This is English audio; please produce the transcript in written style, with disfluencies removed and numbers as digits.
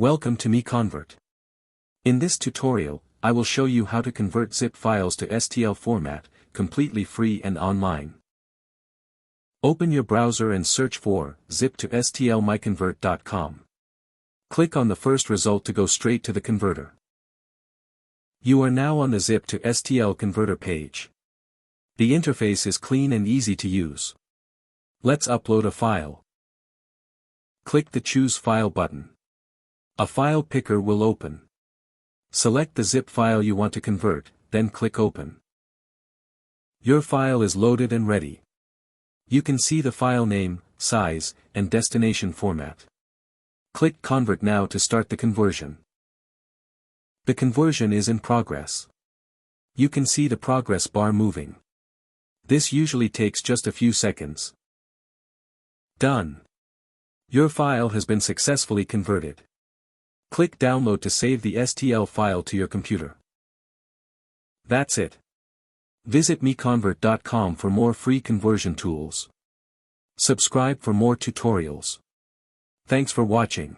Welcome to MiConvert. In this tutorial, I will show you how to convert zip files to STL format, completely free and online. Open your browser and search for zip to STL MiConvert.com. Click on the first result to go straight to the converter. You are now on the zip to STL converter page. The interface is clean and easy to use. Let's upload a file. Click the Choose File button. A file picker will open. Select the zip file you want to convert, then click Open. Your file is loaded and ready. You can see the file name, size, and destination format. Click Convert now to start the conversion. The conversion is in progress. You can see the progress bar moving. This usually takes just a few seconds. Done. Your file has been successfully converted. Click Download to save the STL file to your computer. That's it. Visit MiConvert.com for more free conversion tools. Subscribe for more tutorials. Thanks for watching.